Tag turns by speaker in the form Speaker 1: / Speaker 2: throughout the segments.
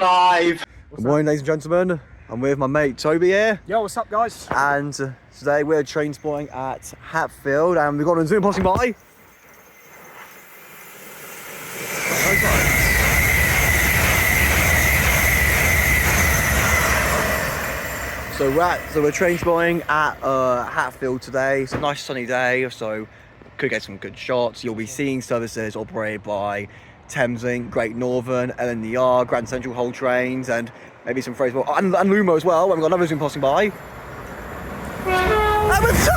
Speaker 1: live.
Speaker 2: Good morning, ladies and gentlemen. I'm with my mate Toby here.
Speaker 3: Yo, what's up, guys?
Speaker 2: And today we're train spotting at Hatfield, and we've got a Zoom passing by. So we're train spotting at Hatfield today. It's a nice sunny day, so could get some good shots. You'll be seeing services operated by Thameslink, Great Northern, LNER, Grand Central Hull trains, and maybe some freight and Lumo as well. We've got another Zoom passing by. And with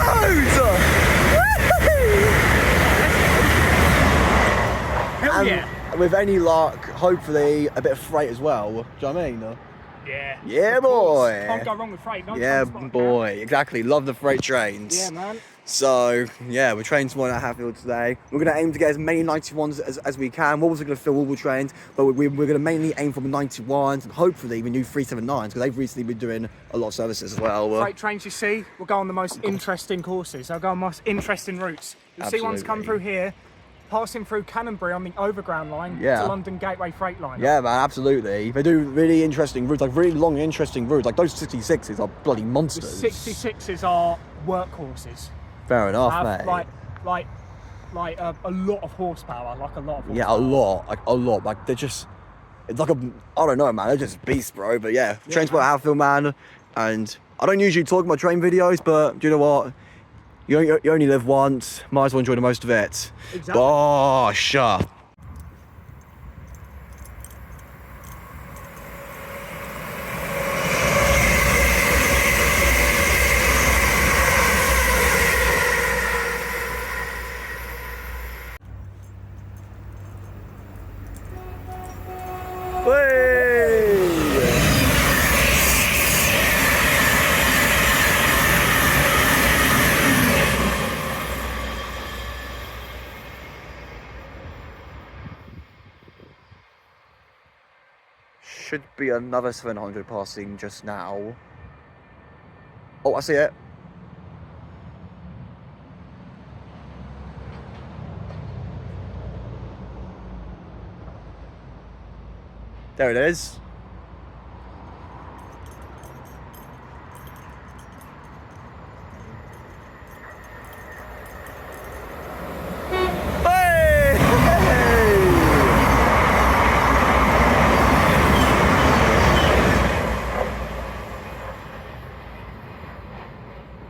Speaker 3: Hell yeah!
Speaker 2: And with any luck, hopefully a bit of freight as well. Do you know what I mean?
Speaker 3: Yeah.
Speaker 2: Yeah, boy.
Speaker 3: Can't go wrong with freight. No
Speaker 2: Yeah,
Speaker 3: transport,
Speaker 2: boy. Exactly. Love the freight trains.
Speaker 3: Yeah, man.
Speaker 2: So, yeah, we're train spotting at Hatfield today. We're going to aim to get as many 91s as we can. We're also going to fill all the trains, but we're going to mainly aim for the 91s and hopefully the new 379s, because they've recently been doing a lot of services as well.
Speaker 3: Freight trains, you see, will go on the most interesting courses. They'll go on the most interesting routes. You'll see ones come through here, passing through Canonbury on the Overground line to London Gateway Freight Line.
Speaker 2: Yeah, man, absolutely. They do really interesting routes, like really long, interesting routes. Like those 66s are bloody monsters.
Speaker 3: The 66s are workhorses.
Speaker 2: Fair enough, mate.
Speaker 3: Like a lot of horsepower, like a lot of horsepower.
Speaker 2: Yeah, a lot. Like they're just, it's like I don't know, man. They're just beasts, bro. But yeah, Trainspotting Hatfield, man. And I don't usually talk about train videos, but do you know what? You only live once. Might as well enjoy the most of it.
Speaker 3: Exactly.
Speaker 2: Gosh. Should be another 700 passing just now. Oh, I see it. There it is.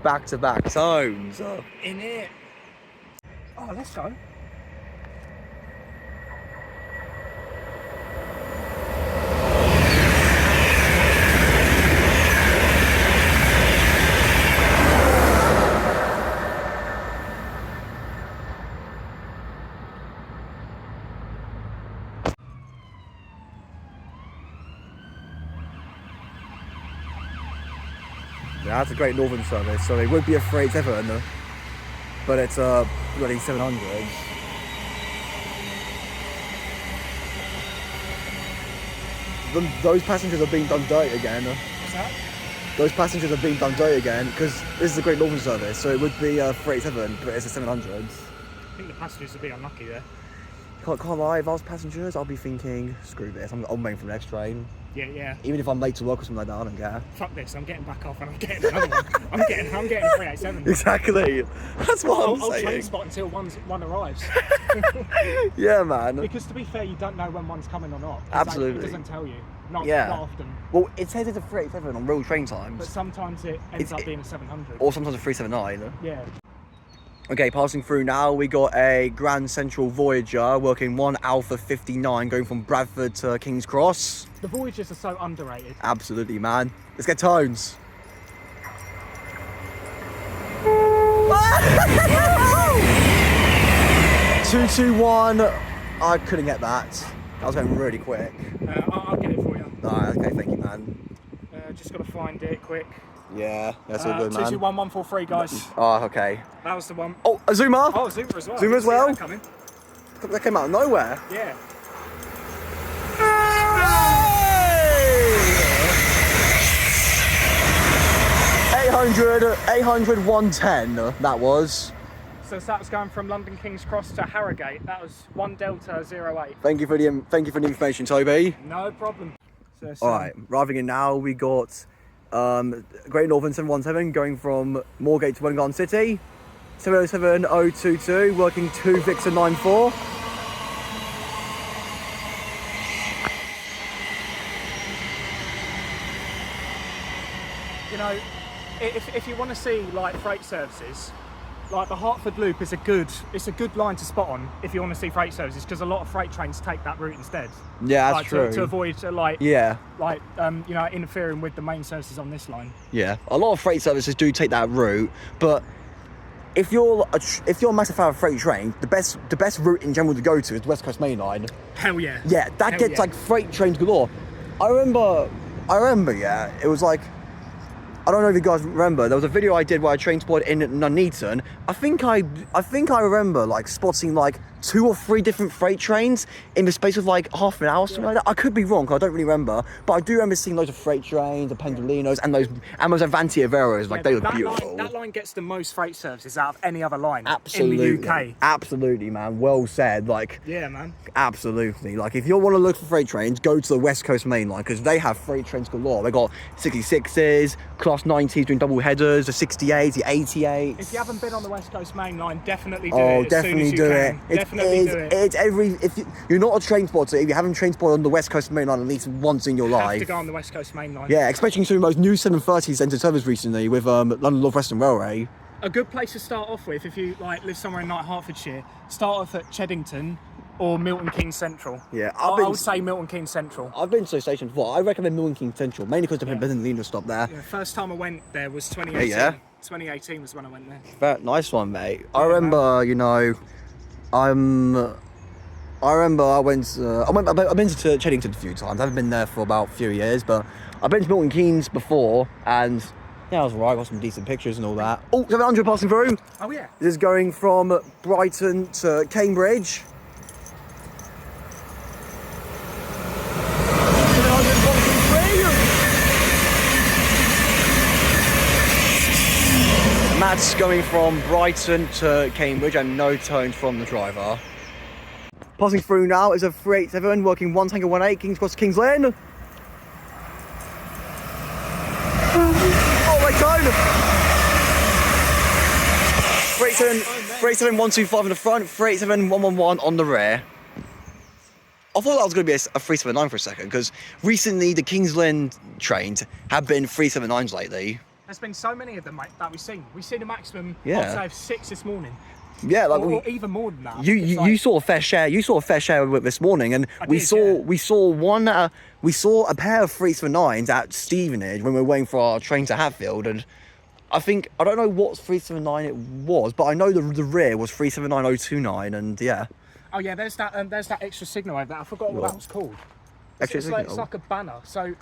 Speaker 2: Back-to-back tones.
Speaker 3: In it. Oh, let's go.
Speaker 2: Yeah, that's a Great Northern service, so it would be a freight Everton, but it's a bloody 700. Those passengers are being done dirty again.
Speaker 3: What's that?
Speaker 2: Those passengers are being done dirty again, because this is a Great Northern service, so it would be a freight Everton, but it's a 700.
Speaker 3: I think the passengers are a bit unlucky there.
Speaker 2: Can't lie, if I was passengers, I'll be thinking, screw this, I'm waiting for the next train.
Speaker 3: Yeah.
Speaker 2: Even if I'm late to work or something like that, I don't care.
Speaker 3: Fuck this, I'm getting back off and I'm getting another one. I'm getting a 387.
Speaker 2: Exactly. That's what I'm
Speaker 3: I'll
Speaker 2: saying.
Speaker 3: train spot until one arrives.
Speaker 2: Yeah, man.
Speaker 3: Because to be fair, you don't know when one's coming or not.
Speaker 2: Absolutely.
Speaker 3: It doesn't tell you. Not often.
Speaker 2: Well, it says it's a 387 on real train times.
Speaker 3: But sometimes it ends up being a 700.
Speaker 2: Or sometimes a 379.
Speaker 3: Yeah.
Speaker 2: Okay, passing through now, we got a Grand Central Voyager working 1 Alpha 59 going from Bradford to King's Cross.
Speaker 3: The Voyagers are so underrated.
Speaker 2: Absolutely, man. Let's get tones. 221. I couldn't get that. I was going really quick.
Speaker 3: I'll get it for you.
Speaker 2: Alright, okay, thank you, man.
Speaker 3: Just got to find it quick.
Speaker 2: Yeah, that's all good, man.
Speaker 3: 221143, guys.
Speaker 2: Oh, okay.
Speaker 3: That was the one.
Speaker 2: Oh, a Zoomer?
Speaker 3: Oh, Zoomer as well.
Speaker 2: Zoomer as well?
Speaker 3: That coming.
Speaker 2: That came out of nowhere.
Speaker 3: Yeah.
Speaker 2: 800, 110, that was.
Speaker 3: So that was going from London King's Cross to Harrogate. That was 1 Delta 08.
Speaker 2: Thank you for the information, Toby.
Speaker 3: No problem. So
Speaker 2: All right, arriving in now, we got Great Northern 717 going from Moorgate to Wellington City. 707022 working 2 Victor 94.
Speaker 3: You know, if you want to see like freight services, like the Hartford Loop is a good line to spot on if you want to see freight services, because a lot of freight trains take that route instead.
Speaker 2: Yeah, that's
Speaker 3: like,
Speaker 2: true.
Speaker 3: To avoid interfering with the main services on this line.
Speaker 2: Yeah, a lot of freight services do take that route, but if you're a massive fan of freight trains, the best route in general to go to is the West Coast Main Line.
Speaker 3: Hell yeah.
Speaker 2: Yeah, that gets like freight trains galore. I remember. Yeah, it was like, I don't know if you guys remember, there was a video I did where I train spotted in Nuneaton. I think I remember like spotting like 2 or 3 different freight trains in the space of like half an hour, something like that. I could be wrong, because I don't really remember, but I do remember seeing loads of freight trains, the Pendolinos, and those Avanti Averos. Like, they look beautiful.
Speaker 3: That line gets the most freight services out of any other line
Speaker 2: Absolutely.
Speaker 3: in the UK.
Speaker 2: Absolutely, man. Well said. Like,
Speaker 3: yeah, man.
Speaker 2: Absolutely. Like, if you want to look for freight trains, go to the West Coast Main Line, because they have freight trains galore. They got 66s, Class 90s doing double headers, the 68s, the 88s.
Speaker 3: If you haven't been on the West Coast Main Line, definitely do it.
Speaker 2: Definitely do it.
Speaker 3: Definitely do it.
Speaker 2: If you're not a train spotter, if you haven't train spotted on the West Coast Main Line at least once in your life,
Speaker 3: have to go on the West Coast Main Line.
Speaker 2: Yeah, especially some of those new 730s entered service recently with London North Western Railway.
Speaker 3: A good place to start off with, if you like live somewhere in like Hertfordshire, start off at Cheddington or Milton Keynes Central.
Speaker 2: Yeah,
Speaker 3: I would say Milton Keynes Central.
Speaker 2: I've been to the station before. I recommend Milton Keynes Central, mainly because they've been Lena stop there.
Speaker 3: Yeah, first time I went there was 2018.
Speaker 2: Yeah.
Speaker 3: 2018 was when I went there.
Speaker 2: Very nice one, mate. I remember, you know, I've been to Cheddington a few times. I haven't been there for about a few years, but I've been to Milton Keynes before, and yeah, I was alright. Got some decent pictures and all that. Oh, 700 passing through.
Speaker 3: Oh yeah.
Speaker 2: This is going from Brighton to Cambridge. 700 Matt's going from Brighton to Cambridge, and no tones from the driver. Passing through now is a 387 working 1 Tango 18 King's Cross to King's Lynn. Oh, right tone! 387 125 in the front, 387 111 on the rear. I thought that was going to be a 379 for a second, because recently the King's Lynn trains have been 379s lately.
Speaker 3: There's been so many of them, mate, that we've seen. We've seen a maximum,
Speaker 2: Yeah.
Speaker 3: I'd say, of 6 this morning.
Speaker 2: Yeah, like
Speaker 3: or even more than that.
Speaker 2: You saw a fair share. You saw a fair share of it this morning, and we saw a pair of 379s at Stevenage when we were waiting for our train to Hatfield, and I don't know what 379 it was, but I know the rear was 379029, and yeah.
Speaker 3: Oh yeah, there's that extra signal over there. I forgot what that was called.
Speaker 2: Extra signal.
Speaker 3: It's like a banner. So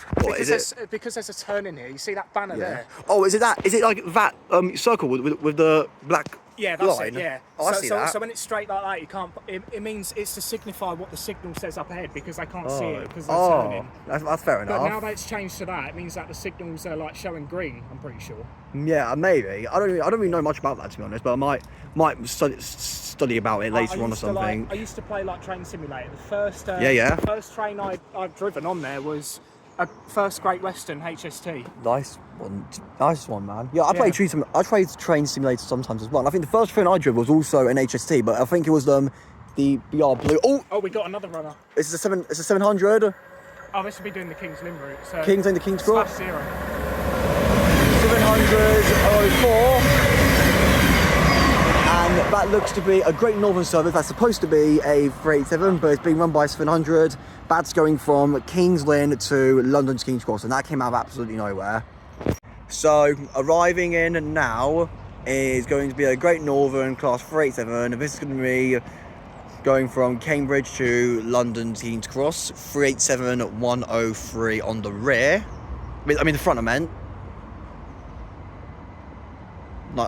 Speaker 3: because there's a turn in here, you see that banner there.
Speaker 2: Oh, is it that? Is it like that circle with the black?
Speaker 3: Yeah, that's
Speaker 2: line?
Speaker 3: it, yeah.
Speaker 2: Oh, I see that.
Speaker 3: So when it's straight like that, you can't. It means it's to signify what the signal says up ahead, because they can't see it because they're turning.
Speaker 2: That's fair enough.
Speaker 3: But now that it's changed to that, it means that the signals are like showing green. I'm pretty sure.
Speaker 2: Yeah, maybe. I don't really know much about that, to be honest, but I might study about it later on or something.
Speaker 3: I used to play like Train Simulator. The first
Speaker 2: the
Speaker 3: first train I've driven on there was a first Great Western HST.
Speaker 2: Nice one, man. Yeah, I played Train Simulator sometimes as well. And I think the first train I drove was also an HST, but I think it was the BR Blue. Oh,
Speaker 3: we got anher runner.
Speaker 2: It's a 700.
Speaker 3: Oh, this would be doing the King's Lynn route. So
Speaker 2: King's Lynn to King's Cross.
Speaker 3: /0.
Speaker 2: 700 and that looks to be a Great Northern service. That's supposed to be a 387, but it's being run by 700. That's going from King's Lynn to London's King's Cross, and that came out of absolutely nowhere. So arriving in now is going to be a Great Northern Class 387, and this is going to be going from Cambridge to London's King's Cross, 387 103 on the rear. I mean the front, I meant.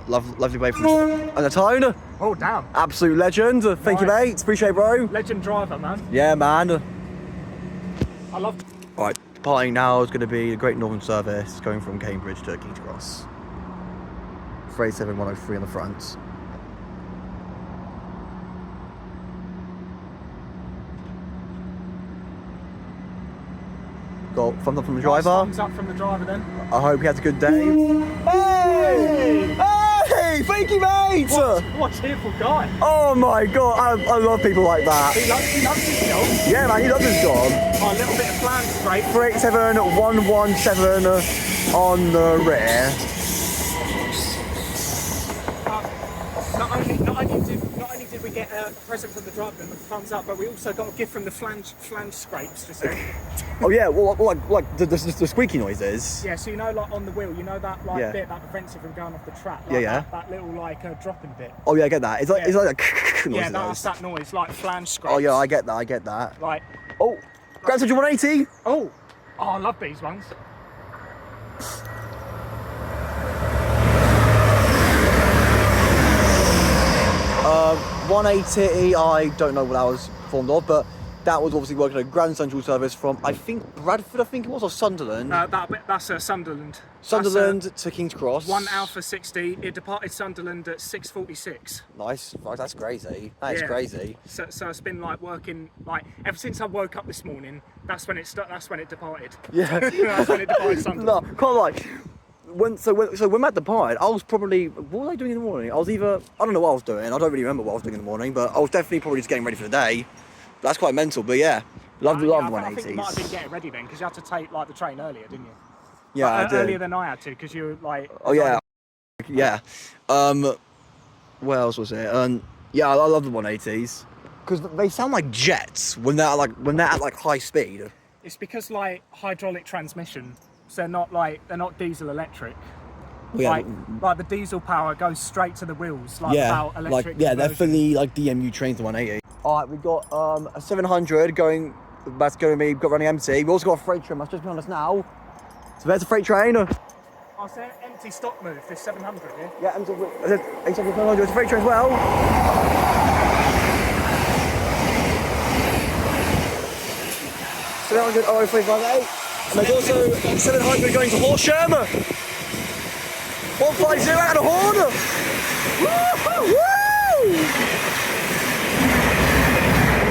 Speaker 2: Lovely way from and the tone.
Speaker 3: Oh damn!
Speaker 2: Absolute legend. Thank you, mate. Appreciate it, bro.
Speaker 3: Legend driver, man.
Speaker 2: Yeah, man.
Speaker 3: I love.
Speaker 2: Right, departing now is going to be the Great Northern service going from Cambridge to King's Cross. 387 103 on the front. got thumbs up from the
Speaker 3: Nice
Speaker 2: driver.
Speaker 3: thumbs up from the driver then.
Speaker 2: I hope he has a good day. Hey! Hey! Thank you, mate!
Speaker 3: What a cheerful guy.
Speaker 2: Oh my god, I love people like that.
Speaker 3: He loves his job.
Speaker 2: Yeah, man, he loves his job.
Speaker 3: Oh, a little bit of flange straight.
Speaker 2: 387117 on the rear.
Speaker 3: Not only did we get a present from the driver and the thumbs up, but we also got a gift from the flange scrapes just then.
Speaker 2: Oh yeah, well, like the squeaky noises.
Speaker 3: Yeah, so you know, like on the wheel, you know that like
Speaker 2: Yeah.
Speaker 3: bit that prevents you from going off the track. Like
Speaker 2: Yeah.
Speaker 3: That little like dropping bit.
Speaker 2: Oh yeah, I get that. It's like
Speaker 3: Yeah.
Speaker 2: it's like a noise.
Speaker 3: Yeah,
Speaker 2: in
Speaker 3: that's
Speaker 2: those.
Speaker 3: that noise, like flange scrapes.
Speaker 2: Oh yeah, I get that.
Speaker 3: Like,
Speaker 2: Oh, Grand Central 180.
Speaker 3: oh, I love these ones.
Speaker 2: 180, I don't know what that was formed of, but that was obviously working a Grand Central service from, I think, Bradford, I think it was, or Sunderland.
Speaker 3: That's Sunderland.
Speaker 2: Sunderland to King's Cross.
Speaker 3: One Alpha 60. It departed Sunderland at 6:46.
Speaker 2: Nice. Right, that's crazy. That is
Speaker 3: Yeah.
Speaker 2: crazy.
Speaker 3: So it's been like working like ever since I woke up this morning. That's when it departed.
Speaker 2: Yeah.
Speaker 3: That's when it departed Sunderland.
Speaker 2: No, can't lie. When Matt departed, I was probably, what was I doing in the morning? I was either, I don't know what I was doing. I don't really remember what I was doing in the morning, but I was definitely probably just getting ready for the day. That's quite mental, but yeah. Love
Speaker 3: I
Speaker 2: 180s.
Speaker 3: think you might have been getting ready then, because you had to take like the train earlier, didn't you?
Speaker 2: Yeah, I did.
Speaker 3: Earlier than I had to, because you were like.
Speaker 2: Oh yeah, yeah. What else was it? Yeah, I love the 180s because they sound like jets when they're at high speed.
Speaker 3: It's because like hydraulic transmission, so they're not diesel electric.
Speaker 2: Yeah,
Speaker 3: Like the diesel power goes straight to the wheels, like
Speaker 2: yeah,
Speaker 3: without electric.
Speaker 2: they're
Speaker 3: conversion.
Speaker 2: fully like DMU trains, the 180. All right, we've got a 700 going. That's going to be running empty. We've also got a freight train that's just behind us now. So there's a freight train.
Speaker 3: Oh, so empty stock move. This 700 here.
Speaker 2: Yeah, empty. It's a freight train as well. 700 0358. And there's also 700 going to Horsham. 150 out of Horn. Woo!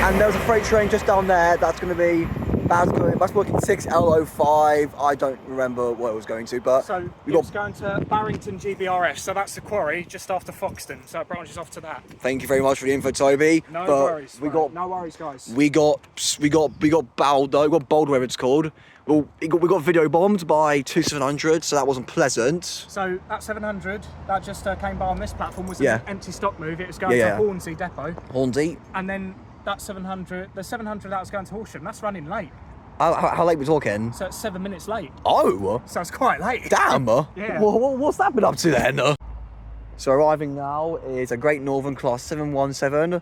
Speaker 2: And there's a freight train just down there. That's going to be. That's working 6L05. I don't remember what it was going to, but
Speaker 3: So
Speaker 2: we
Speaker 3: it's going to Barrington GBRF. So that's the quarry just after Foxton. So it branches off to that.
Speaker 2: Thank you very much for the info, Toby.
Speaker 3: No
Speaker 2: but
Speaker 3: worries.
Speaker 2: We
Speaker 3: mate.
Speaker 2: got
Speaker 3: no worries, guys.
Speaker 2: we got Boulder, we got Boulder, whatever it's called. Well, we got video bombed by 2700, so that wasn't pleasant.
Speaker 3: So that 700 that just came by on this platform was
Speaker 2: Yeah.
Speaker 3: an empty stock move. It was going
Speaker 2: Yeah.
Speaker 3: to Hornsey Depot,
Speaker 2: Hornsey.
Speaker 3: and then that 700, the 700 that was going to Horsham, that's running late.
Speaker 2: How late we talking?
Speaker 3: So it's 7 minutes late.
Speaker 2: Oh,
Speaker 3: So it's quite late.
Speaker 2: damn.
Speaker 3: Yeah.
Speaker 2: What's that been up to then? So arriving now is a Great Northern Class 717.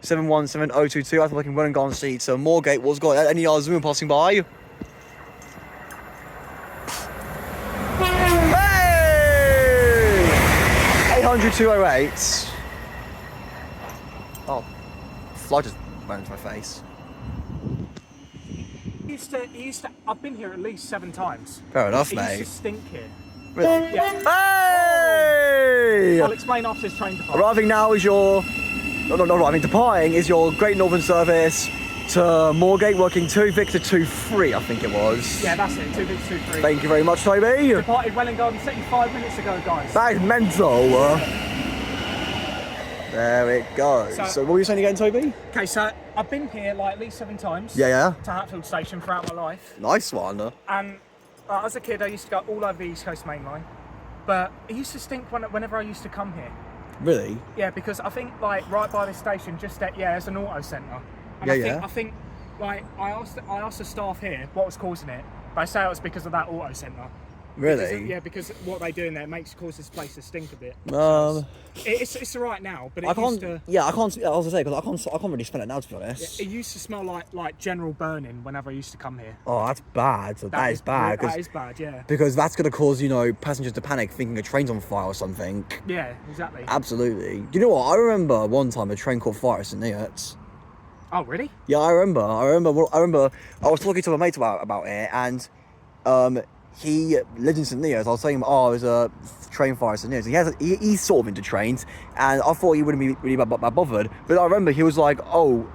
Speaker 2: 717022. I think I can run and go on seat. So Moorgate was got any other Zoom passing by. Hey! 800 208. Oh, fly just ran into my face.
Speaker 3: He used to. I've been here at least 7 times.
Speaker 2: Fair enough,
Speaker 3: It used
Speaker 2: mate.
Speaker 3: to stink here.
Speaker 2: Really?
Speaker 3: Yeah.
Speaker 2: Hey!
Speaker 3: I'll explain after this train departs.
Speaker 2: Arriving now is your. No, not arriving. Departing is your Great Northern service to Moorgate, working 2 Victor 23, I think it was.
Speaker 3: Yeah, that's it. 2 bits, 2 3.
Speaker 2: Thank you very much, Toby.
Speaker 3: Departed Welling Garden City 5 minutes ago, guys.
Speaker 2: That is mental. There it goes. So what were you saying again, Toby?
Speaker 3: Okay, so I've been here like at least 7 times.
Speaker 2: Yeah.
Speaker 3: To Hatfield Station throughout my life.
Speaker 2: Nice one.
Speaker 3: And as a kid, I used to go all over the East Coast Main Line. But it used to stink whenever I used to come here.
Speaker 2: Really?
Speaker 3: Yeah, because I think like right by this station, just at, there's an auto centre. And
Speaker 2: Yeah,
Speaker 3: I think like I asked the staff here what was causing it. They say it was because of that auto centre.
Speaker 2: Really?
Speaker 3: Because what they do in there causes this place to stink a bit. It's alright now, but it used to.
Speaker 2: Yeah, I can't. I was gonna say because I can't really smell it now, to be honest.
Speaker 3: It used to smell like general burning whenever I used to come here.
Speaker 2: Oh, that's bad. That is bad.
Speaker 3: That is bad, yeah.
Speaker 2: Because that's gonna cause passengers to panic, thinking a train's on fire or something.
Speaker 3: Yeah, exactly.
Speaker 2: Absolutely. Do you know what? I remember one time a train caught fire at St. Neots.
Speaker 3: Oh, really?
Speaker 2: Yeah, I remember. I was talking to my mate about it, and he lived in St. Neots. I was saying, there's a train fire at St. Neots. He's sort of into trains, and I thought he wouldn't be really bothered. But I remember he was like, oh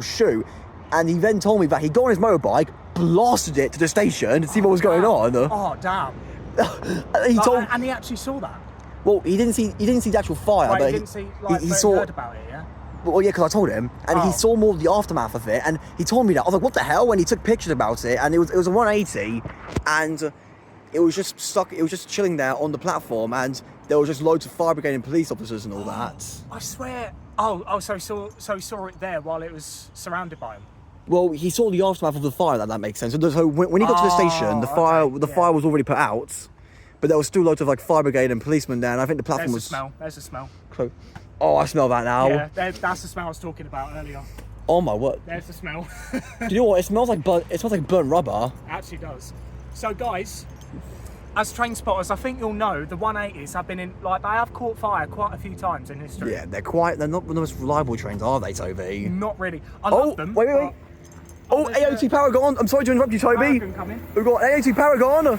Speaker 2: shoot. And he then told me that he got on his motorbike, blasted it to the station to see what was going on.
Speaker 3: Oh damn!
Speaker 2: He told.
Speaker 3: And he actually saw that.
Speaker 2: Well, he didn't see the actual fire,
Speaker 3: Wait,
Speaker 2: but
Speaker 3: he didn't see. Like, he saw. Heard about it, yeah.
Speaker 2: Well, yeah, because I told him, and he saw more of the aftermath of it, and he told me that. I was like, "What the hell?" And he took pictures about it, and it was a 180, and it was just stuck. It was just chilling there on the platform, and there was just loads of fire brigade and police officers and all that.
Speaker 3: I swear. So he saw it there while it was surrounded by him.
Speaker 2: Well, he saw the aftermath of the fire. That makes sense. So when he got to the station, the fire was already put out, but there was still loads of like fire brigade and policemen there, and I think the platform was.
Speaker 3: There's the smell.
Speaker 2: So, oh, I smell that now.
Speaker 3: Yeah, that's the smell I was talking about earlier.
Speaker 2: Oh my word!
Speaker 3: There's the smell.
Speaker 2: Do you know what? It smells like burnt rubber.
Speaker 3: It actually does. So guys, as train spotters, I think you'll know the 180s have been they have caught fire quite a few times in history.
Speaker 2: Yeah, they're not the most reliable trains, are they, Toby?
Speaker 3: Not really. I love them.
Speaker 2: Wait. Oh, AO2 Paragon. I'm sorry to interrupt you, Toby. We've got AO2 Paragon working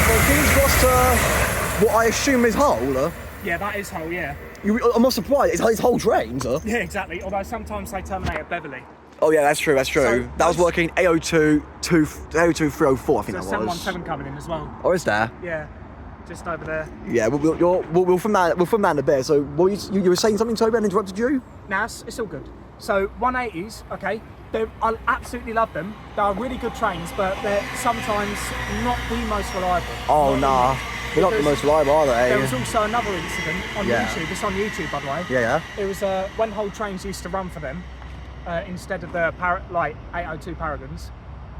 Speaker 2: from King's Cross to what I assume is Hull.
Speaker 3: Yeah, that is Hull, yeah.
Speaker 2: I'm not surprised. It's Hull trains.
Speaker 3: Yeah, exactly. Although sometimes they terminate at Beverley.
Speaker 2: Oh yeah, that's true.
Speaker 3: So
Speaker 2: that was working AO2 304, I think that was.
Speaker 3: 717 coming in as well.
Speaker 2: Oh, is there?
Speaker 3: Yeah, just over there.
Speaker 2: Yeah, we'll film that in a bit. So, you were saying something, Toby? I interrupted you.
Speaker 3: Nah, it's all good. So 180s, okay. I absolutely love them. They are really good trains, but they're sometimes not the most reliable.
Speaker 2: Oh nah, they're not the most reliable, are they?
Speaker 3: There was also another incident on YouTube. It's on YouTube, by the way.
Speaker 2: Yeah.
Speaker 3: It was when whole trains used to run for them. Instead of the 802 Paragons,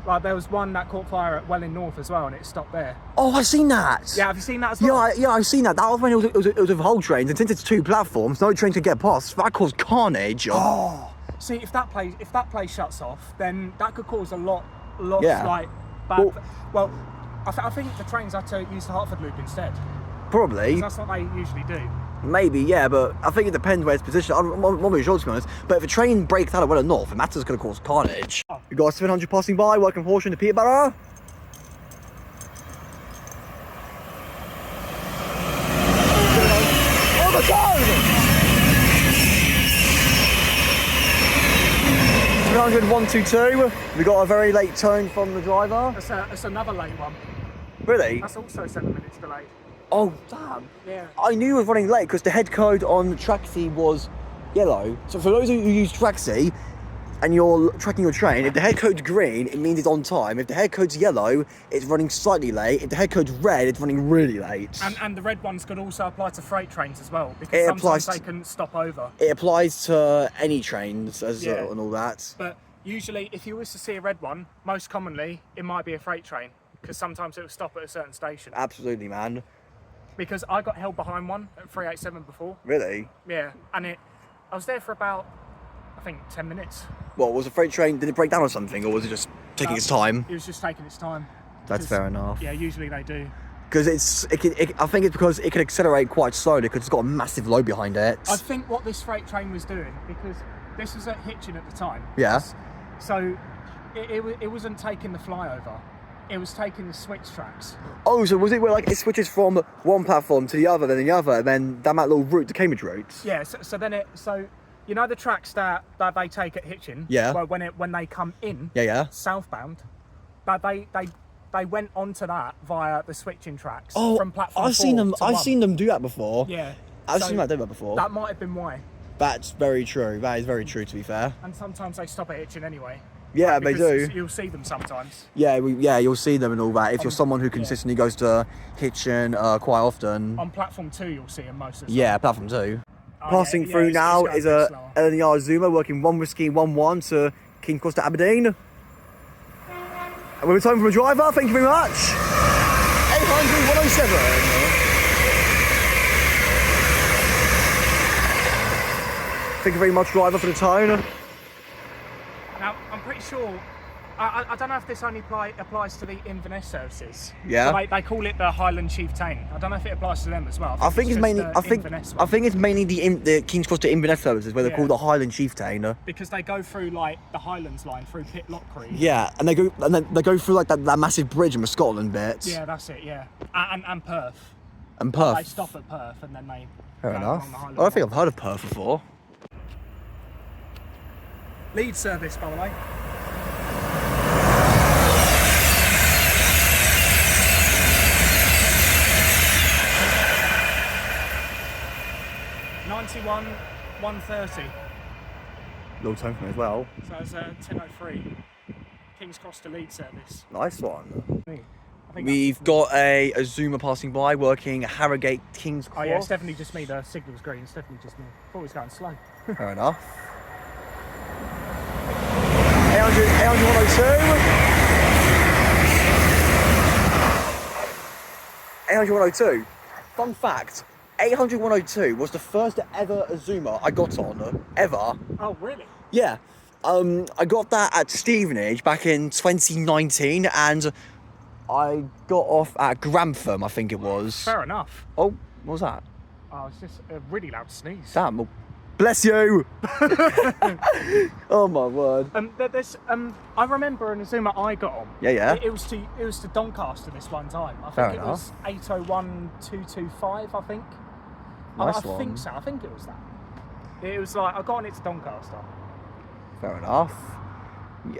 Speaker 3: like there was one that caught fire at Welling North as well, and it stopped there.
Speaker 2: Oh, I've seen that.
Speaker 3: Yeah, have you seen that as well?
Speaker 2: Yeah, I've seen that. That was when it was with whole trains, and since it's 2 platforms, no train could get past. That caused carnage.
Speaker 3: Oh, see, if that place shuts off, then that could cause a lot like bad. Well, I think the trains had to use the Hartford Loop instead.
Speaker 2: Probably.
Speaker 3: That's what they usually do.
Speaker 2: Maybe, yeah, but I think it depends where it's positioned. I'm not really sure, to be honest. But if a train breaks out of Welling North, and that's just going to cause carnage. Oh. We've got 700 passing by, welcome Horsham to Peterborough. Oh my God! 700 122. We got a very late turn from the driver.
Speaker 3: That's another late one.
Speaker 2: Really?
Speaker 3: That's also 7 minutes delayed.
Speaker 2: Oh, damn.
Speaker 3: Yeah.
Speaker 2: I knew it was running late because the head code on Traxi was yellow. So for those of you who use Traxi and you're tracking your train, if the head code's green, it means it's on time. If the head code's yellow, it's running slightly late. If the head code's red, it's running really late.
Speaker 3: And the red ones could also apply to freight trains as well, because sometimes they can stop over.
Speaker 2: It applies to any trains and all that.
Speaker 3: But usually, if you was to see a red one, most commonly, it might be a freight train, because sometimes it will stop at a certain station.
Speaker 2: Absolutely, man.
Speaker 3: Because I got held behind one at 387 before.
Speaker 2: Really?
Speaker 3: Yeah, and I was there for about, I think, 10 minutes.
Speaker 2: What, was the freight train, did it break down or something, or was it just taking its time?
Speaker 3: It was just taking its time.
Speaker 2: That's fair enough.
Speaker 3: Yeah, usually they do.
Speaker 2: Because I think it's because it can accelerate quite slowly because it's got a massive load behind it.
Speaker 3: I think what this freight train was doing, because this was at Hitchin at the time.
Speaker 2: Yeah.
Speaker 3: So it wasn't taking the flyover. It was taking the switch tracks. Oh,
Speaker 2: so was it where like it switches from one platform to the other, then the other, and then that little route, the Cambridge route?
Speaker 3: Yeah. So you know the tracks that they take at Hitchin.
Speaker 2: Yeah.
Speaker 3: Well, when they come in.
Speaker 2: Yeah.
Speaker 3: Southbound, that they went onto that via the switching tracks.
Speaker 2: Oh,
Speaker 3: from platform
Speaker 2: I've seen them do that before.
Speaker 3: Yeah.
Speaker 2: I've seen that do that before.
Speaker 3: That might have been why.
Speaker 2: That's very true. That is very true, to be fair.
Speaker 3: And sometimes they stop at Hitchin anyway.
Speaker 2: Yeah, they do.
Speaker 3: You'll see them sometimes.
Speaker 2: Yeah, you'll see them and all that. If you're someone who consistently goes to Hitchin quite often.
Speaker 3: On platform 2, you'll see them most of the time.
Speaker 2: Yeah, platform 2. Passing through now is a LNR Zoomer working 1 Whiskey 1-1 to King's Cross to Aberdeen. And we're returning from a driver. Thank you very much. 800 107. Thank you very much, driver, for the tone.
Speaker 3: Now, I'm pretty sure, I don't know if this only applies to the Inverness services.
Speaker 2: Yeah.
Speaker 3: So they call it the Highland Chieftain. I don't know if it applies to them as well.
Speaker 2: I think it's mainly the King's Cross to Inverness services where they're called the Highland Chieftain.
Speaker 3: Because they go through like the Highlands line through Pitlochry.
Speaker 2: Yeah, and they go through like that massive bridge in the Scotland bit.
Speaker 3: Yeah, that's it. Yeah, and Perth.
Speaker 2: And Perth.
Speaker 3: They stop at Perth and then they.
Speaker 2: Fair enough. I don't think I've heard of Perth before.
Speaker 3: Lead service, by the way. run 1:30.
Speaker 2: Little time for me as well.
Speaker 3: So it's 10:03. King's Cross to Leeds service.
Speaker 2: Nice one.
Speaker 3: I think
Speaker 2: We've got a Zoomer passing by working Harrogate King's Cross.
Speaker 3: Oh yeah, it's definitely just me. The signal's green. It's definitely just me. Thought it was going slow.
Speaker 2: Fair enough. 800, 102. Fun fact, 800 102 was the first ever Zoomer I got on, ever.
Speaker 3: Oh really?
Speaker 2: Yeah. I got that at Stevenage back in 2019 and I got off at Grantham, I think it was.
Speaker 3: Fair enough.
Speaker 2: Oh, what was that?
Speaker 3: Oh, it's just a really loud sneeze.
Speaker 2: Damn, well, bless you! Oh my word.
Speaker 3: There's I remember in a Zoomer I got on.
Speaker 2: Yeah.
Speaker 3: It was to Doncaster this one time. I
Speaker 2: Fair
Speaker 3: think it was 801225. I think.
Speaker 2: Nice
Speaker 3: I
Speaker 2: one.
Speaker 3: think so. I think it was that. It was like I got on it to Doncaster.
Speaker 2: Fair enough.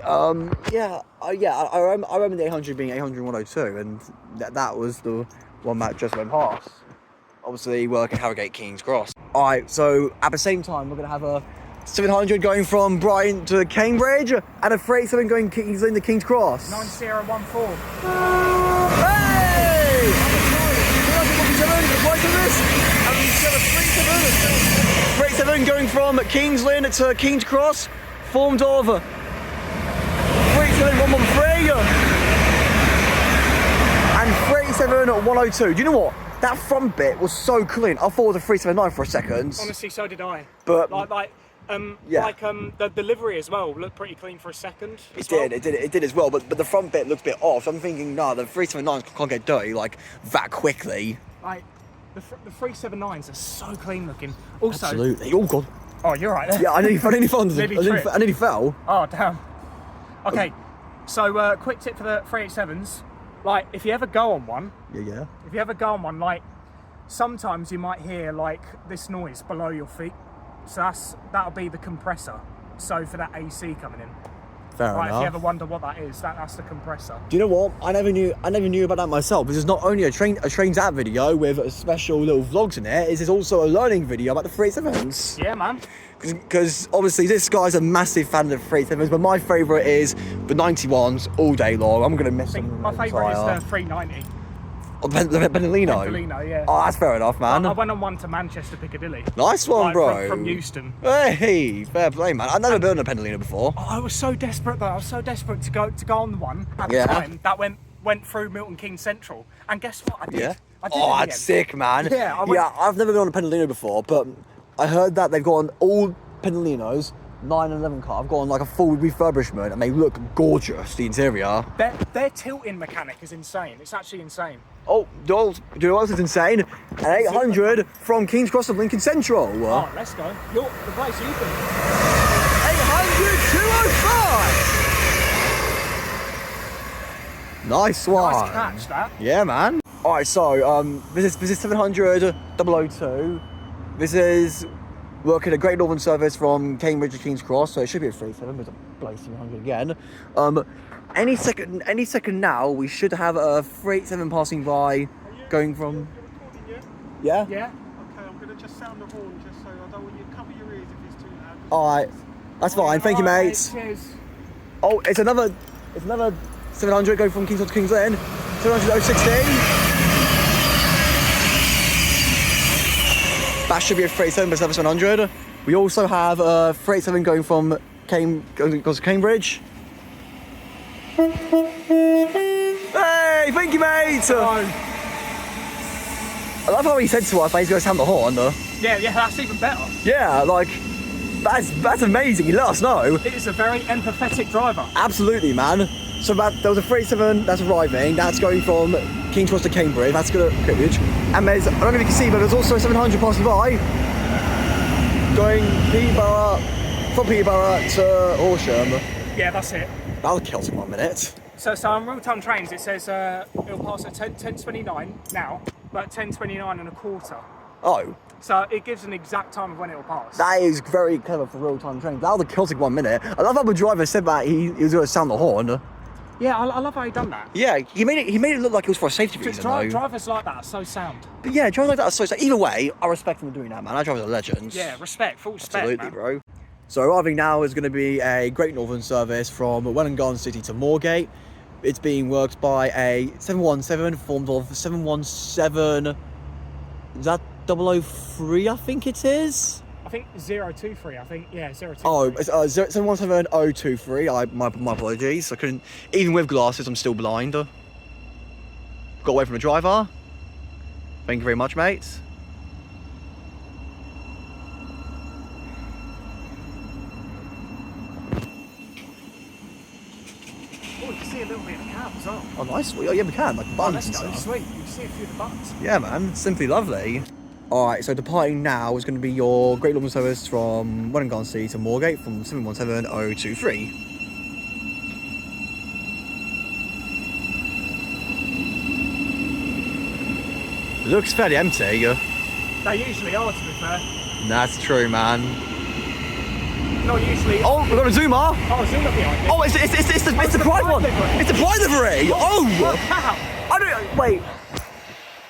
Speaker 2: I remember the 800 being 800 102 and that was the one that just went past. Obviously working Harrogate King's Cross. Alright, so at the same time we're going to have a 700 going from Brighton to Cambridge and a 387 going King's Lynn to King's Cross.
Speaker 3: 9014.
Speaker 2: Hey! 387 going from King's Lynn to King's Cross, formed of 387 113 and 387 102. Do you know what? That front bit was so clean. I thought it was a 379 for a second.
Speaker 3: Honestly, so did I.
Speaker 2: But
Speaker 3: the delivery as well looked pretty clean for a second.
Speaker 2: It did as well. But the front bit looked a bit off. So I'm thinking, no, the 379s can't get dirty like that quickly.
Speaker 3: Like the 379s are so clean looking. Also,
Speaker 2: absolutely. Oh god.
Speaker 3: Oh, you're right there.
Speaker 2: Yeah, I nearly fell. I nearly fell.
Speaker 3: Oh damn. Okay, so quick tip for the 387s. Like, if you ever go on one, if you ever go on one, like, sometimes you might hear, like, this noise below your feet. So that'll be the compressor. So for that AC coming in.
Speaker 2: Fair enough.
Speaker 3: If you ever wonder what that is, that's the compressor.
Speaker 2: Do you know what? I never knew about that myself. This is not only a trains app video with a special little vlogs in it, it is also a learning video about the 387s.
Speaker 3: Yeah, man.
Speaker 2: Because obviously this guy's a massive fan of the 387s, but my favourite is the 91s all day long. I'm going to miss them.
Speaker 3: My favourite is the 390.
Speaker 2: Oh, the Pendolino?
Speaker 3: Pendolino, yeah.
Speaker 2: Oh, that's fair enough, man.
Speaker 3: I went on one to Manchester Piccadilly.
Speaker 2: Nice one, bro.
Speaker 3: From Euston.
Speaker 2: Hey, fair play, man. I've never been on a Pendolino before.
Speaker 3: Oh, I was so desperate though. I was so desperate to go on the one at the time that went through Milton Keynes Central. And guess what? I did.
Speaker 2: Yeah.
Speaker 3: I did
Speaker 2: Oh, that's sick, man.
Speaker 3: Yeah,
Speaker 2: I've never been on a Pendolino before, but I heard that they've got on all Pendolinos, 9 and 11 car. I've got on like a full refurbishment and they look gorgeous, the interior.
Speaker 3: Their tilting mechanic is insane. It's actually insane.
Speaker 2: Oh, do you know what else is insane? An 800 from King's Cross to Lincoln Central.
Speaker 3: Oh, let's go. The place you've been.
Speaker 2: 800 205. Nice one.
Speaker 3: Nice catch, that.
Speaker 2: Yeah, man. All right, so this is 700 002. This is working a Great Northern service from Cambridge to King's Cross, so it should be a 37, but it's a bloody 700 again. Any second now, we should have a 387 passing by, going from.
Speaker 1: You're recording,
Speaker 2: Yeah.
Speaker 3: Yeah.
Speaker 1: Okay, I'm gonna just sound the horn just so I don't want you to cover your ears if it's too loud.
Speaker 2: All right, that's fine. Thank you, mate.
Speaker 3: Cheers.
Speaker 2: Oh, it's another 700 going from King's Cross to King's Lynn. 700 016. That should be a 387 but 700. We also have a 387 going from Cambridge. Hey, thank you, mate.
Speaker 3: Oh.
Speaker 2: I love how he said to us that he's going to sound the horn.
Speaker 3: Yeah, that's even better.
Speaker 2: Yeah, like that's amazing. He let us know.
Speaker 3: It is a very empathetic driver.
Speaker 2: Absolutely, man. So there was a 387 that's arriving. That's going from King's Cross to Cambridge. That's going to Cambridge. And there's, I don't know if you can see, but there's also a 700 passing by, going from Peterborough to Horsham.
Speaker 3: Yeah, that's it.
Speaker 2: That'll kill us in 1 minute.
Speaker 3: So on real-time trains, it says it'll pass at 10:29 now, but 10:29 and a quarter.
Speaker 2: Oh.
Speaker 3: So it gives an exact time of when it will pass.
Speaker 2: That is very clever for real-time trains. That'll kill us in 1 minute. I love how the driver said that he was going to sound the horn.
Speaker 3: Yeah, I love how he done that.
Speaker 2: Yeah, he made it look like it was for a safety reason, though.
Speaker 3: Drivers like that are so sound.
Speaker 2: But yeah, drivers like that are so sound. Either way, I respect him for doing that, man. That driver's a legend.
Speaker 3: Yeah, full respect,
Speaker 2: Absolutely,
Speaker 3: man.
Speaker 2: bro. So arriving now is going to be a Great Northern service from Welwyn Garden City to Moorgate. It's being worked by a 717 formed of 717. Is that 003? I think it is.
Speaker 3: I think 023. I think 023.
Speaker 2: Oh, it's 717023. My apologies. I couldn't. Even with glasses, I'm still blind. Got away from the driver. Thank you very much, mate.
Speaker 3: Oh, you can see a little bit of the cab as well.
Speaker 2: Oh, nice. Oh, yeah, we can. Like buttons and stuff.
Speaker 3: Sweet. You can see a few of the buttons.
Speaker 2: Yeah, man. Simply lovely. Alright, so departing now is going to be your Great Northern service from Welwyn Garden City to Moorgate from 717023. It looks fairly empty.
Speaker 3: They usually are, to be fair.
Speaker 2: That's true, man.
Speaker 3: Not usually.
Speaker 2: Oh, we've got a Zoomer!
Speaker 3: Oh, Zoomer behind me.
Speaker 2: Oh, it's the Pride one! It's the Pride livery! Oh!
Speaker 3: Wow.
Speaker 2: I don't... Wait.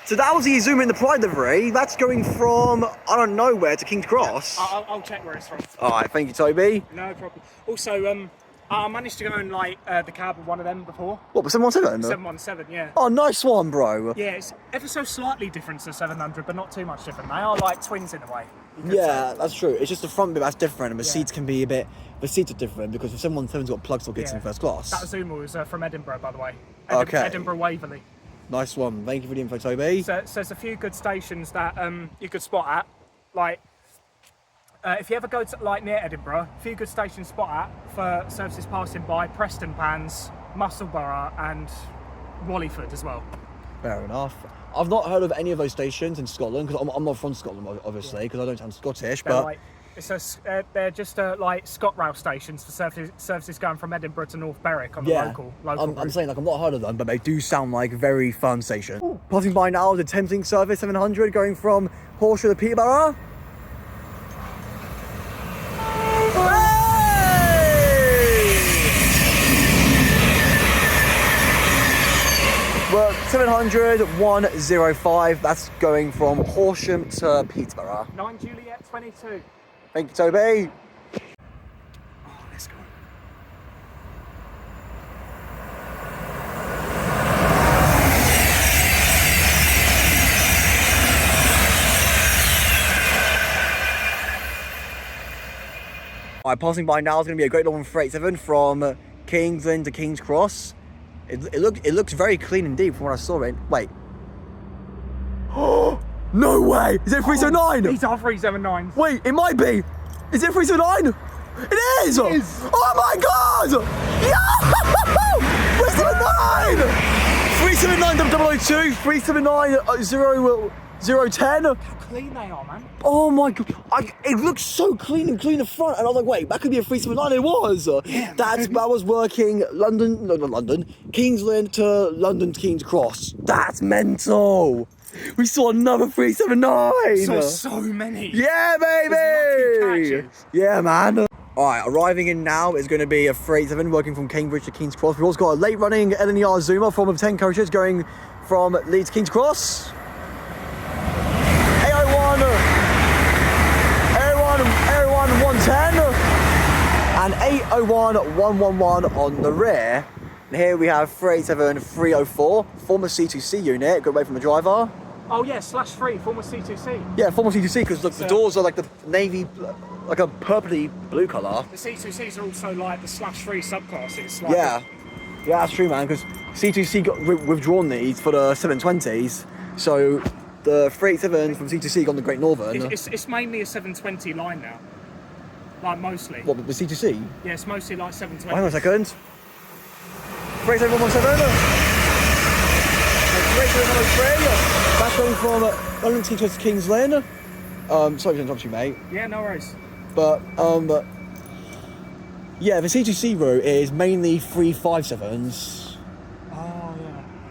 Speaker 2: So that was the Zoomer in the Pride livery. That's going from, I don't know where, to King's Cross.
Speaker 3: I'll check where it's from.
Speaker 2: Alright, thank you, Toby.
Speaker 3: No problem. Also, I managed to go in like the cab of one of them before.
Speaker 2: What, 717?
Speaker 3: 717, yeah.
Speaker 2: Oh, nice one, bro.
Speaker 3: Yeah, it's ever so slightly different to the 700, but not too much different. They are like twins in a way.
Speaker 2: Yeah, that's true. It's just the front bit that's different, and the
Speaker 3: Yeah.
Speaker 2: seats can be a bit. The seats are different because the 717's got plug sockets in first class.
Speaker 3: That Zoomer was from Edinburgh, by the way.
Speaker 2: Okay.
Speaker 3: Edinburgh Waverley.
Speaker 2: Nice one. Thank you for the info, Toby.
Speaker 3: So there's a few good stations that you could spot at. Like, if you ever go to like near Edinburgh, a few good stations to spot at for services passing by: Preston Pans, Musselburgh, and Wallyford as well.
Speaker 2: Fair enough. I've not heard of any of those stations in Scotland because I'm not from Scotland, obviously, because I don't sound Scottish.
Speaker 3: They're
Speaker 2: but
Speaker 3: like, they're just like ScotRail stations for services going from Edinburgh to North Berwick on the local
Speaker 2: I'm
Speaker 3: route.
Speaker 2: saying like I've not heard of them, but they do sound like very fun stations. Passing by now, the Thameslink service 700 going from Horsham to Peterborough. Well, 700 105. That's going from Horsham to Peterborough.
Speaker 3: 9 Juliet 22.
Speaker 2: Thank you, Toby.
Speaker 3: Oh, let's go.
Speaker 2: Alright, passing by now is going to be a Great Northern 387 from Kingsland to King's Cross. It looks very clean indeed from what I saw it. Wait. Oh, no way! Is it 309?
Speaker 3: These are 379s.
Speaker 2: Wait, it might be. Is it 309? It is!
Speaker 3: It is.
Speaker 2: Oh my god! Yeah! 379! 379 002, 379 010.
Speaker 3: How clean they are, man.
Speaker 2: Oh my god, it looks so clean and clean in front, and I was like, wait, that could be a 379. It was.
Speaker 3: Yeah,
Speaker 2: that was working Kingsland to London to King's Cross. That's mental. We saw another 379.
Speaker 3: So many.
Speaker 2: Yeah, baby.
Speaker 3: There's catches.
Speaker 2: Yeah, man. Alright, arriving in now is going to be a 387 working from Cambridge to King's Cross. We've also got a late running LNER Zoomer from 10 coaches going from Leeds to King's Cross. 801 110 and 801 111 on the rear. And here we have 387 304, former C2C unit, good way from the driver.
Speaker 3: Oh yeah, /3, former C2C.
Speaker 2: Yeah, former C2C because look, the doors are like the navy, like a purpley blue colour.
Speaker 3: The C2Cs are also like the /3 subclasses. Like
Speaker 2: Yeah, that's true, man, because C2C got withdrawn these for the 720s, so the 387 from C2C got on the Great Northern.
Speaker 3: It's mainly a 720 line now. Like mostly.
Speaker 2: What, the C2C?
Speaker 3: Yeah, it's mostly like 720.
Speaker 2: Hang on a second. 387 387 that's going from London to King's Lynn. Sorry to interrupt you, mate.
Speaker 3: Yeah, no worries.
Speaker 2: But yeah, the C2C route is mainly 357s.
Speaker 3: Oh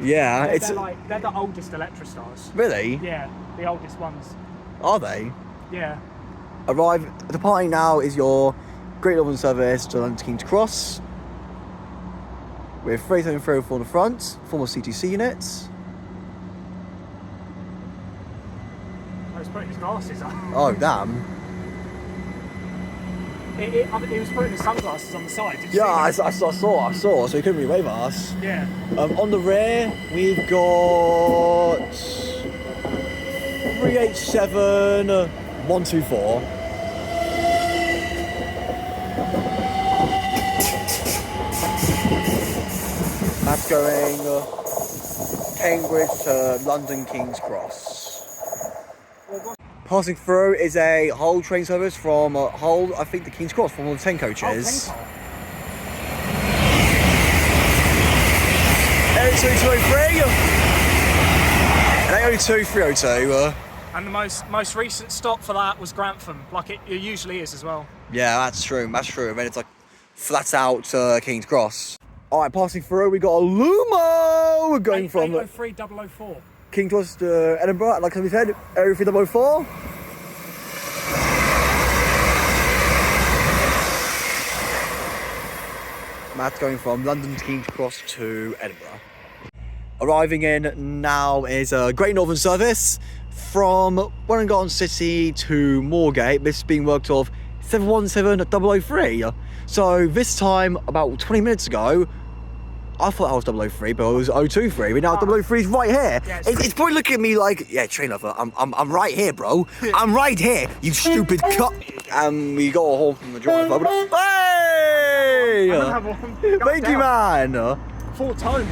Speaker 3: yeah.
Speaker 2: Yeah,
Speaker 3: they're the oldest Electrostars.
Speaker 2: Really?
Speaker 3: Yeah, the oldest ones.
Speaker 2: Are they?
Speaker 3: Yeah.
Speaker 2: Departing now is your Great Northern service to London to King's Cross. with 3734 on the front, former CTC units.
Speaker 3: I was putting his glasses on.
Speaker 2: Oh, damn.
Speaker 3: He was putting his sunglasses on the side. Did you
Speaker 2: Yeah,
Speaker 3: see
Speaker 2: I saw, so he couldn't really wave at us.
Speaker 3: that? Yeah.
Speaker 2: On the rear, we've got 387 124. That's going Cambridge to London King's Cross. Passing through is a Hull train service from Hull, I think the King's Cross, from one of the 10 coaches.
Speaker 3: Oh,
Speaker 2: 80203 and 802 302.
Speaker 3: And the most recent stop for that was Grantham, like it usually is as well.
Speaker 2: Yeah, that's true. I mean, it's like flat out King's Cross. All right, passing through, we got a Lumo. We're going from
Speaker 3: 803 004.
Speaker 2: King's Cross to Edinburgh, like we said, area 3004. Matt's going from London to King's Cross to Edinburgh. Arriving in now is a Great Northern service from Warrington City to Moorgate. This is being worked off 717 003. So this time, about 20 minutes ago, I thought I was 003, but it was 023. But now 003 is right here.
Speaker 3: Yeah,
Speaker 2: It's probably looking at me like, yeah, train lover, I'm right here, bro. I'm right here, you stupid cunt. And we got a haul from the driver. Hey! Thank you, man.
Speaker 3: Full tone.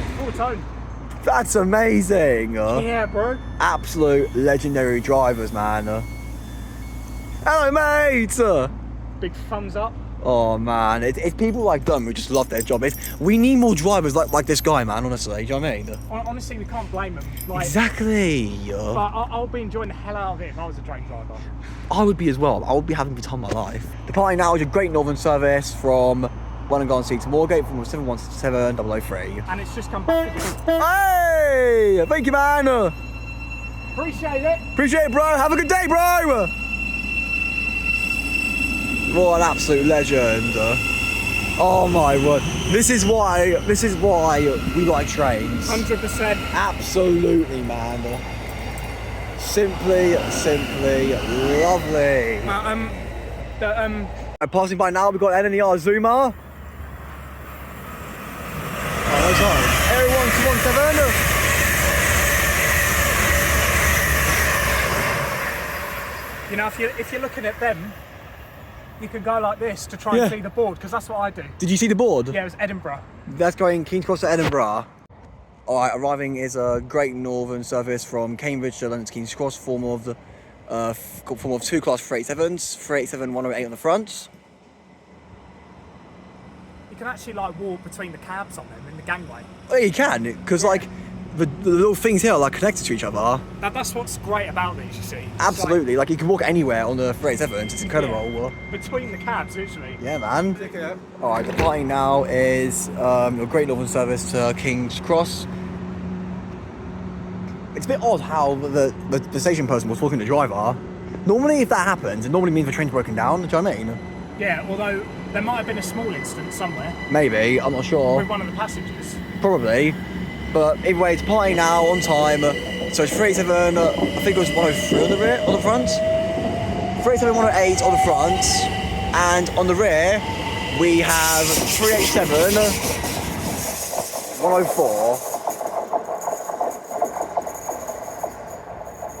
Speaker 2: That's amazing.
Speaker 3: Yeah, bro.
Speaker 2: Absolute legendary drivers, man. Hello, mate.
Speaker 3: Big thumbs up.
Speaker 2: Oh man, it's people like them who just love their job. We need more drivers like this guy, man, honestly. Do you know what I mean?
Speaker 3: Honestly, we can't blame them. Like,
Speaker 2: exactly.
Speaker 3: But I'll be enjoying the hell out of it if I was a train driver.
Speaker 2: I would be as well. I would be having the time of my life. Departing now is a Great Northern service from Warrington City to Moorgate from 717 003.
Speaker 3: And it's just come back.
Speaker 2: Hey! Thank you, man.
Speaker 3: Appreciate it.
Speaker 2: Appreciate it, bro. Have a good day, bro. What an absolute legend. Oh my word. This is why we like trains.
Speaker 3: 100%.
Speaker 2: Absolutely, man. Simply lovely. Passing by now, we've got NNER Zuma. Oh, no time. Area 1217.
Speaker 3: You know, if you're looking at them, you can go like this to try and see the board, because that's what I do.
Speaker 2: Did you see the board?
Speaker 3: Yeah, it was Edinburgh.
Speaker 2: That's going King's Cross to Edinburgh. Alright, arriving is a Great Northern service from Cambridge to London to King's Cross, form of 2 class 387s, 387 108 on the front.
Speaker 3: You can actually like walk between the cabs on them in the gangway.
Speaker 2: Oh, you can, because like the little things here are like connected to each other.
Speaker 3: That's what's great about these, you see.
Speaker 2: Absolutely, like you can walk anywhere on the 387s, it's incredible.
Speaker 3: Yeah, between the cabs, literally.
Speaker 2: Yeah, man. Alright, departing now is a Great Northern service to King's Cross. It's a bit odd how the station person was talking to the driver. Normally, if that happens, it normally means the train's broken down, do you know what I mean?
Speaker 3: Yeah, although there might have been a small incident somewhere.
Speaker 2: Maybe, I'm not sure.
Speaker 3: With one of the passengers.
Speaker 2: Probably. But either way, it's departing now on time. So it's 387, I think it was 103 on the rear, on the front. 387, 108 on the front. And on the rear, we have 387, 104.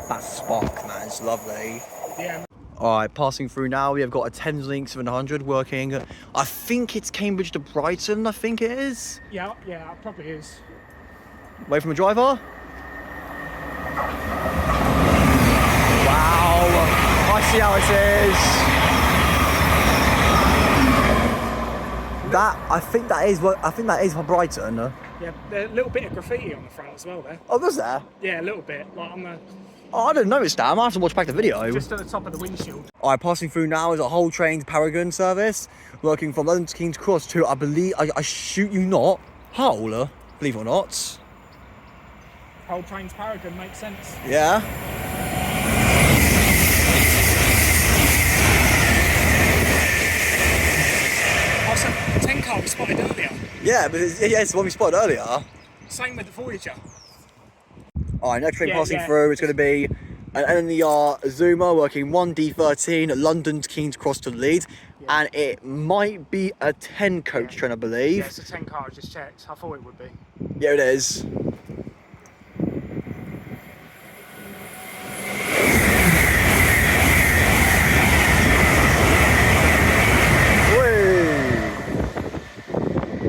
Speaker 2: That's Spock, man, it's lovely.
Speaker 3: Yeah.
Speaker 2: Alright, passing through now, we have got a Thameslink 700 working. I think it's Cambridge to Brighton, I think it is.
Speaker 3: Yeah, it probably is.
Speaker 2: Away from the driver. Wow, I see how it is. I think that is for Brighton.
Speaker 3: Yeah, there's a little bit of graffiti on the front as well there.
Speaker 2: Oh, was there?
Speaker 3: Yeah, a little bit, like on the...
Speaker 2: Oh, I didn't notice that. I might have to watch back the video.
Speaker 3: Just at the top of the windshield.
Speaker 2: Alright, passing through now is a Hull Trains Paragon service, working from London to King's Cross to, I believe, I shoot you not, Hull, believe it or not.
Speaker 3: Hull Trains Paragon makes sense.
Speaker 2: Yeah.
Speaker 3: Oh, so 10 car was spotted earlier.
Speaker 2: Yeah, but it's the one we spotted earlier.
Speaker 3: Same with the Voyager.
Speaker 2: Alright, next train
Speaker 3: Yeah,
Speaker 2: passing
Speaker 3: yeah.
Speaker 2: through, it's going to be an NER Zoomer working 1D13, London's King's Cross to lead, and it might be a 10 coach train, I believe.
Speaker 3: Yeah, it's a 10 car, I just checked. I thought it would be.
Speaker 2: Yeah, it is.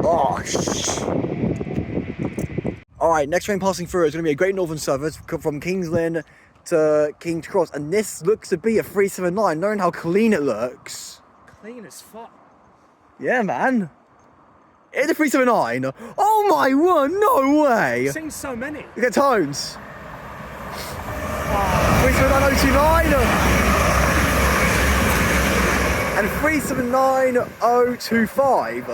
Speaker 2: Oh, Alright, next train passing through is going to be a Great Northern service from King's Lynn to King's Cross, and this looks to be a 379, knowing how clean it looks.
Speaker 3: Clean as fuck.
Speaker 2: Yeah, man. It's a 379. Oh my word, no way.
Speaker 3: I've seen so many.
Speaker 2: Look at tones. 379,029 and 379,025.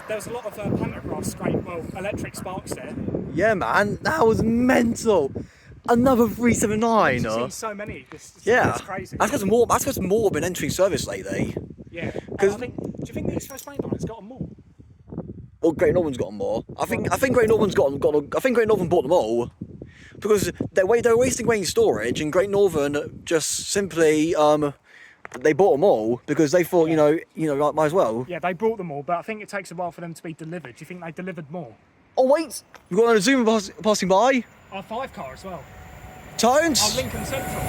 Speaker 3: There's a lot of pantographs, electric sparks there.
Speaker 2: Yeah, man, that was mental. Another 379.
Speaker 3: I've seen so many.
Speaker 2: Yeah,
Speaker 3: it's crazy.
Speaker 2: That's because more been entering service lately.
Speaker 3: Yeah, do you think the Express Main Line's got them more?
Speaker 2: Well, Great Northern's got them more. I think Great Northern's I think Great Northern bought them all because they're wasting away in storage, and Great Northern just simply they bought them all because they thought, like, might as well.
Speaker 3: Yeah, they brought them all, but I think it takes a while for them to be delivered. Do you think they delivered more?
Speaker 2: Oh wait, we've got a Zoom passing by.
Speaker 3: Our 5 car as well.
Speaker 2: Tones.
Speaker 3: Our Lincoln Central.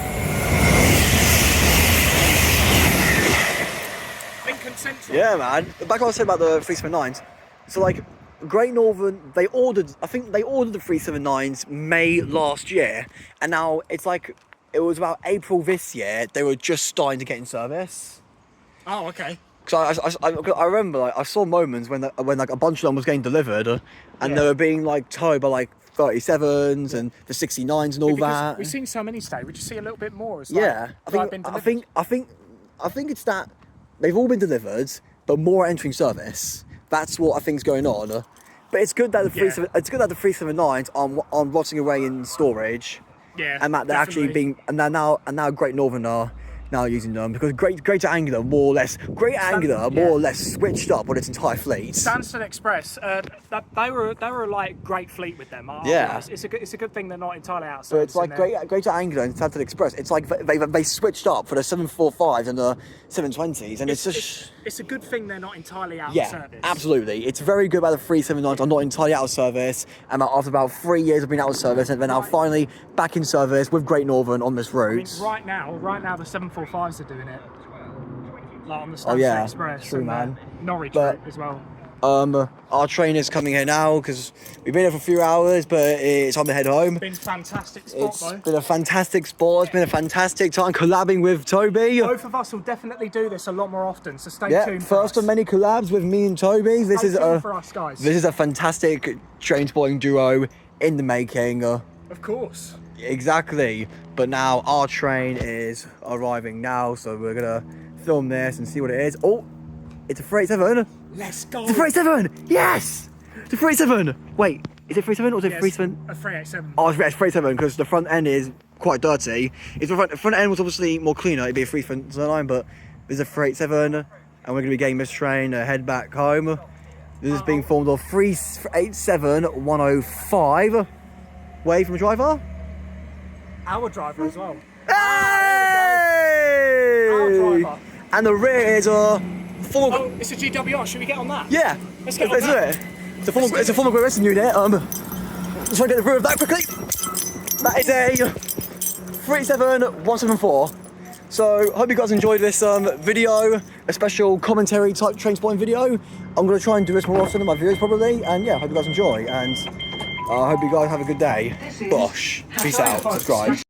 Speaker 3: Lincoln Central.
Speaker 2: Yeah, man. Back to what I said about the 379s. So like, Great Northern, I think they ordered the 379s May last year, and now it's like, it was about April this year, they were just starting to get in service.
Speaker 3: Oh, okay.
Speaker 2: Because I remember, like, I saw moments when like a bunch of them was getting delivered, and they were being like towed by like 37s and the 69s and all that.
Speaker 3: We've seen so many today. We just see a little bit more.
Speaker 2: Yeah, I think it's that they've all been delivered, but more are entering service. That's what I think's going on. But it's good that the 379s are rotting away in storage.
Speaker 3: Yeah,
Speaker 2: and that they're actually being, and now Great Northern are now using them because Greater Anglia more or less switched up on its entire fleet.
Speaker 3: Stansted Express, they were like great fleet with them.
Speaker 2: Yeah,
Speaker 3: it's a good thing they're not entirely out.
Speaker 2: So it's like Greater Anglia and Stansted Express. It's like they switched up for the 745s and the 720s, and
Speaker 3: it's a good thing they're not entirely out of service.
Speaker 2: Yeah, absolutely. It's very good about the 379s are not entirely out of service, and after about 3 years of being out of service, and they're now finally back in service with Great Northern on this route.
Speaker 3: I mean, right now the 745s are doing it. Like on the Stansted Express,
Speaker 2: true, man.
Speaker 3: Norwich route as well.
Speaker 2: Our train is coming here now because we've been here for a few hours, but it's on the head home.
Speaker 3: It's been a fantastic spot, though.
Speaker 2: It's been a fantastic spot. It's been a fantastic time collabing with Tobi.
Speaker 3: Both of us will definitely do this a lot more often, so stay tuned.
Speaker 2: First of many collabs with me and Tobi. This is
Speaker 3: for us, guys.
Speaker 2: This is a fantastic train spotting duo in the making.
Speaker 3: Of course.
Speaker 2: Exactly. But now our train is arriving now, so we're gonna film this and see what it is. Oh, it's a 387.
Speaker 3: Let's go.
Speaker 2: It's a 387. Yes. It's a 387. Wait, is it 387 or is it 387?
Speaker 3: A 387.
Speaker 2: Oh, it's 387 because the front end is quite dirty. If the front end was obviously more cleaner, it'd be a 379, but there's a 387, and we're going to be getting this train to head back home. This is being formed of 387-105. Wave from the driver.
Speaker 3: Our driver as well.
Speaker 2: Hey!
Speaker 3: Our driver.
Speaker 2: And the rear is a former...
Speaker 3: Oh, it's a GWR. Should we get on that?
Speaker 2: Yeah.
Speaker 3: Let's get on that.
Speaker 2: Do it. It's a former Great Western unit. Just want to get the rear of that quickly. That is a 37174. So, hope you guys enjoyed this video, a special commentary type train spotting video. I'm going to try and do this more often in my videos probably, and yeah, hope you guys enjoy, and I hope you guys have a good day. Bosh. Peace out. Subscribe.